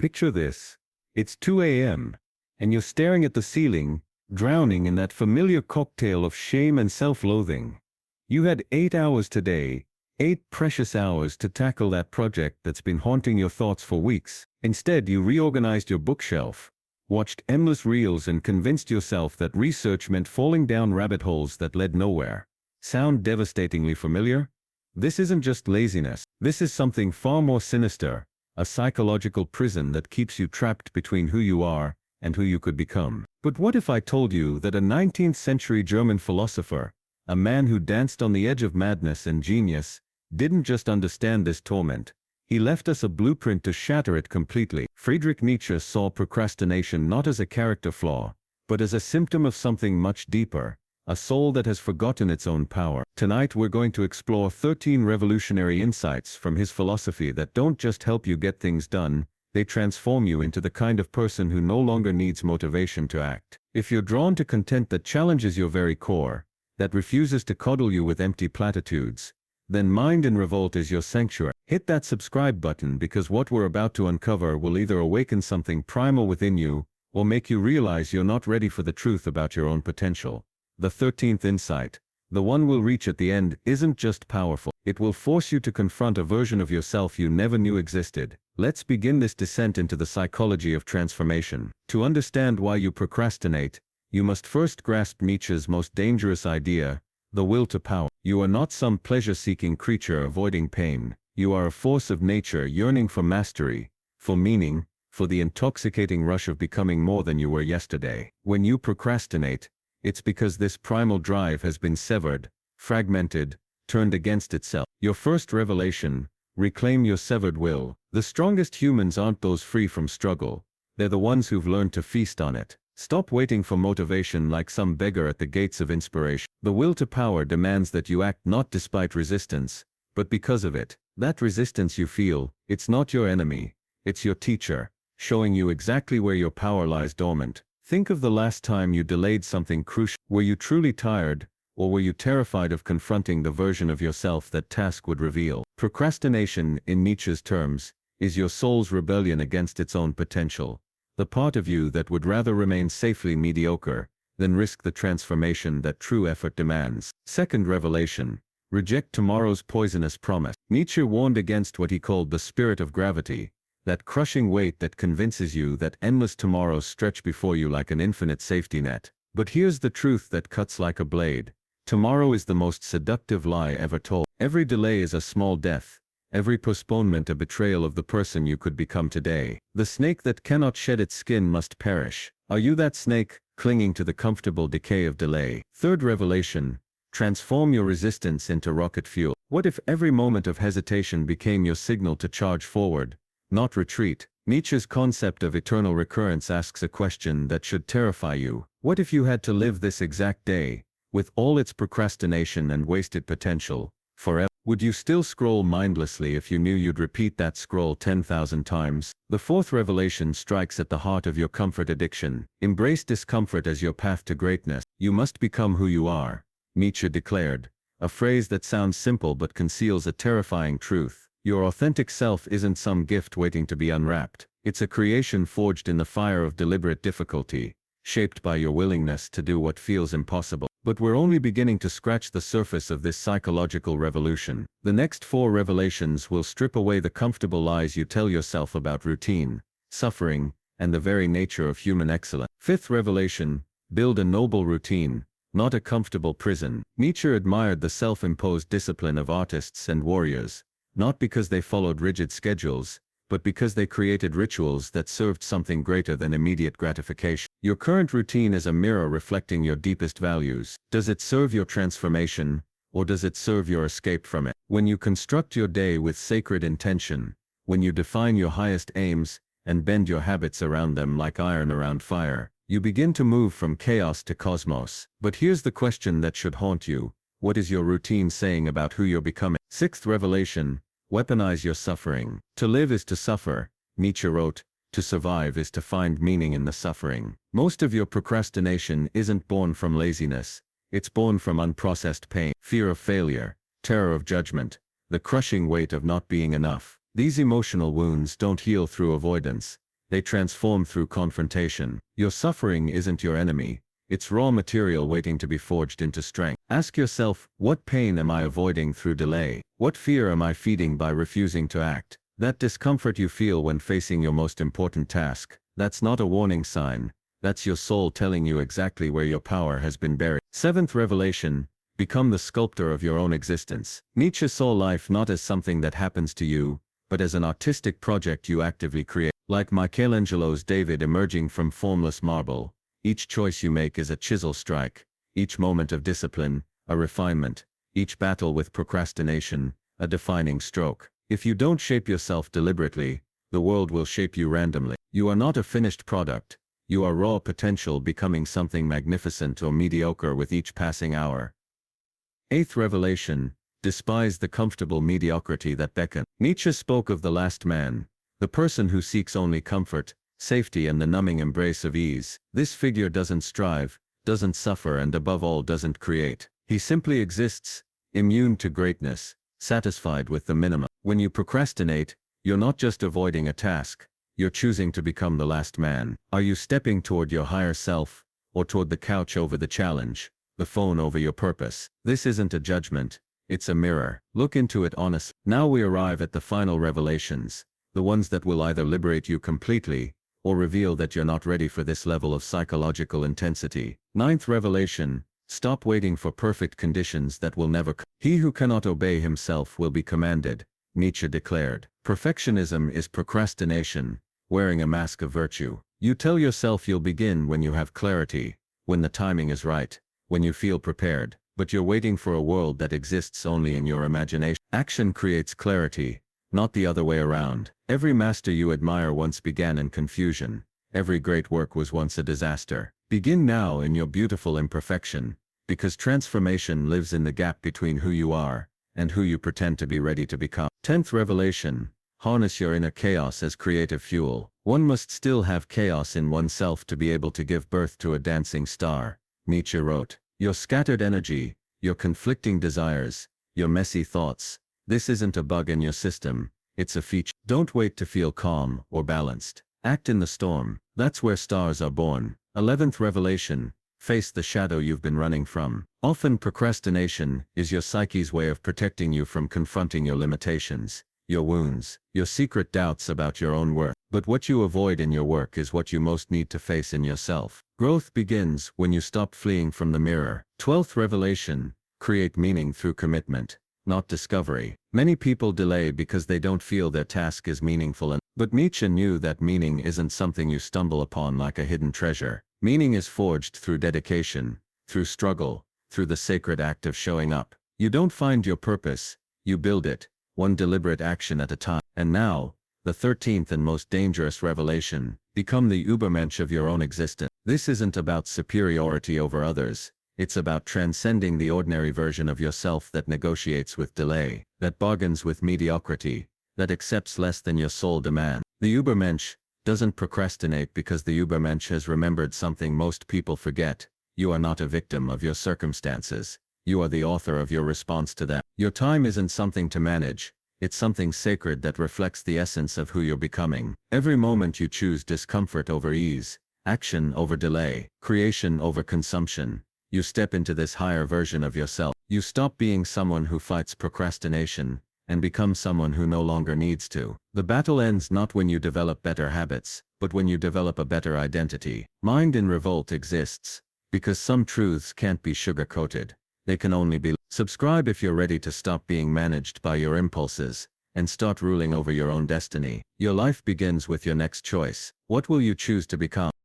Picture this. It's 2 a.m., and you're staring at the ceiling, drowning in that familiar cocktail of shame and self-loathing. You had 8 hours today, 8 precious hours to tackle that project that's been haunting your thoughts for weeks. Instead, you reorganized your bookshelf, watched endless reels, and convinced yourself that research meant falling down rabbit holes that led nowhere. Sound devastatingly familiar? This isn't just laziness. This is something far more sinister, a psychological prison that keeps you trapped between who you are and who you could become. But what if I told you that a 19th century German philosopher, a man who danced on the edge of madness and genius, didn't just understand this torment, he left us a blueprint to shatter it completely. Friedrich Nietzsche saw procrastination not as a character flaw, but as a symptom of something much deeper, a soul that has forgotten its own power. Tonight we're going to explore 13 revolutionary insights from his philosophy that don't just help you get things done, they transform you into the kind of person who no longer needs motivation to act. If you're drawn to content that challenges your very core, that refuses to coddle you with empty platitudes, then Mind in Revolt is your sanctuary. Hit that subscribe button, because what we're about to uncover will either awaken something primal within you, or make you realize you're not ready for the truth about your own potential. The 13th insight, the one we'll reach at the end, isn't just powerful. It will force you to confront a version of yourself you never knew existed. Let's begin this descent into the psychology of transformation. To understand why you procrastinate, you must first grasp Nietzsche's most dangerous idea, the will to power. You are not some pleasure-seeking creature avoiding pain. You are a force of nature yearning for mastery, for meaning, for the intoxicating rush of becoming more than you were yesterday. When you procrastinate, it's because this primal drive has been severed, fragmented, turned against itself. Your first revelation: reclaim your severed will. The strongest humans aren't those free from struggle. They're the ones who've learned to feast on it. Stop waiting for motivation like some beggar at the gates of inspiration. The will to power demands that you act not despite resistance, but because of it. That resistance you feel, it's not your enemy, it's your teacher, showing you exactly where your power lies dormant. Think of the last time you delayed something crucial. Were you truly tired, or were you terrified of confronting the version of yourself that task would reveal? Procrastination, in Nietzsche's terms, is your soul's rebellion against its own potential. The part of you that would rather remain safely mediocre than risk the transformation that true effort demands. Second revelation: reject tomorrow's poisonous promise. Nietzsche warned against what he called the spirit of gravity, that crushing weight that convinces you that endless tomorrows stretch before you like an infinite safety net. But here's the truth that cuts like a blade. Tomorrow is the most seductive lie ever told. Every delay is a small death. Every postponement a betrayal of the person you could become today. The snake that cannot shed its skin must perish. Are you that snake, clinging to the comfortable decay of delay? Third revelation: transform your resistance into rocket fuel. What if every moment of hesitation became your signal to charge forward, not retreat? Nietzsche's concept of eternal recurrence asks a question that should terrify you. What if you had to live this exact day, with all its procrastination and wasted potential, forever? Would you still scroll mindlessly if you knew you'd repeat that scroll 10,000 times? The fourth revelation strikes at the heart of your comfort addiction. Embrace discomfort as your path to greatness. You must become who you are, Nietzsche declared, a phrase that sounds simple but conceals a terrifying truth. Your authentic self isn't some gift waiting to be unwrapped. It's a creation forged in the fire of deliberate difficulty, shaped by your willingness to do what feels impossible. But we're only beginning to scratch the surface of this psychological revolution. The next 4 revelations will strip away the comfortable lies you tell yourself about routine, suffering, and the very nature of human excellence. Fifth revelation: build a noble routine, not a comfortable prison. Nietzsche admired the self-imposed discipline of artists and warriors, not because they followed rigid schedules, but because they created rituals that served something greater than immediate gratification. Your current routine is a mirror reflecting your deepest values. Does it serve your transformation, or does it serve your escape from it? When you construct your day with sacred intention, when you define your highest aims, and bend your habits around them like iron around fire, you begin to move from chaos to cosmos. But here's the question that should haunt you: what is your routine saying about who you're becoming? Sixth revelation: weaponize your suffering. To live is to suffer, Nietzsche wrote. To survive is to find meaning in the suffering. Most of your procrastination isn't born from laziness. It's born from unprocessed pain, fear of failure, terror of judgment, the crushing weight of not being enough. These emotional wounds don't heal through avoidance. They transform through confrontation. Your suffering isn't your enemy. It's raw material waiting to be forged into strength. Ask yourself, what pain am I avoiding through delay? What fear am I feeding by refusing to act? That discomfort you feel when facing your most important task, that's not a warning sign. That's your soul telling you exactly where your power has been buried. Seventh revelation, become the sculptor of your own existence. Nietzsche saw life not as something that happens to you, but as an artistic project you actively create. Like Michelangelo's David emerging from formless marble, each choice you make is a chisel strike, each moment of discipline, a refinement, each battle with procrastination, a defining stroke. If you don't shape yourself deliberately, the world will shape you randomly. You are not a finished product. You are raw potential becoming something magnificent or mediocre with each passing hour. Eighth revelation, despise the comfortable mediocrity that beckons. Nietzsche spoke of the last man, the person who seeks only comfort, safety and the numbing embrace of ease. This figure doesn't strive, doesn't suffer and above all doesn't create. He simply exists, immune to greatness, satisfied with the minimum. When you procrastinate, you're not just avoiding a task, you're choosing to become the last man. Are you stepping toward your higher self, or toward the couch over the challenge, the phone over your purpose? This isn't a judgment, it's a mirror. Look into it honestly. Now we arrive at the final revelations, the ones that will either liberate you completely, or reveal that you're not ready for this level of psychological intensity. Ninth revelation, stop waiting for perfect conditions that will never come. He who cannot obey himself will be commanded, Nietzsche declared. Perfectionism is procrastination, wearing a mask of virtue. You tell yourself you'll begin when you have clarity, when the timing is right, when you feel prepared, but you're waiting for a world that exists only in your imagination. Action creates clarity, not the other way around. Every master you admire once began in confusion. Every great work was once a disaster. Begin now in your beautiful imperfection, because transformation lives in the gap between who you are and who you pretend to be ready to become. 10th revelation, harness your inner chaos as creative fuel. One must still have chaos in oneself to be able to give birth to a dancing star, Nietzsche wrote. Your scattered energy, your conflicting desires, your messy thoughts, this isn't a bug in your system, it's a feature. Don't wait to feel calm or balanced. Act in the storm. That's where stars are born. 11th revelation, face the shadow you've been running from. Often procrastination is your psyche's way of protecting you from confronting your limitations, your wounds, your secret doubts about your own worth. But what you avoid in your work is what you most need to face in yourself. Growth begins when you stop fleeing from the mirror. 12th revelation, create meaning through commitment, not discovery. Many people delay because they don't feel their task is meaningful, but Nietzsche knew that meaning isn't something you stumble upon like a hidden treasure. Meaning is forged through dedication, through struggle, through the sacred act of showing up. You don't find your purpose, you build it, one deliberate action at a time. And now, the 13th and most dangerous revelation, become the Übermensch of your own existence. This isn't about superiority over others, it's about transcending the ordinary version of yourself that negotiates with delay, that bargains with mediocrity, that accepts less than your soul demands. The Übermensch doesn't procrastinate because the Übermensch has remembered something most people forget. You are not a victim of your circumstances. You are the author of your response to them. Your time isn't something to manage. It's something sacred that reflects the essence of who you're becoming. Every moment you choose discomfort over ease, action over delay, creation over consumption, you step into this higher version of yourself. You stop being someone who fights procrastination and become someone who no longer needs to. The battle ends not when you develop better habits, but when you develop a better identity. Mind in revolt exists because some truths can't be sugar-coated. They can only be. Subscribe if you're ready to stop being managed by your impulses and start ruling over your own destiny. Your life begins with your next choice. What will you choose to become?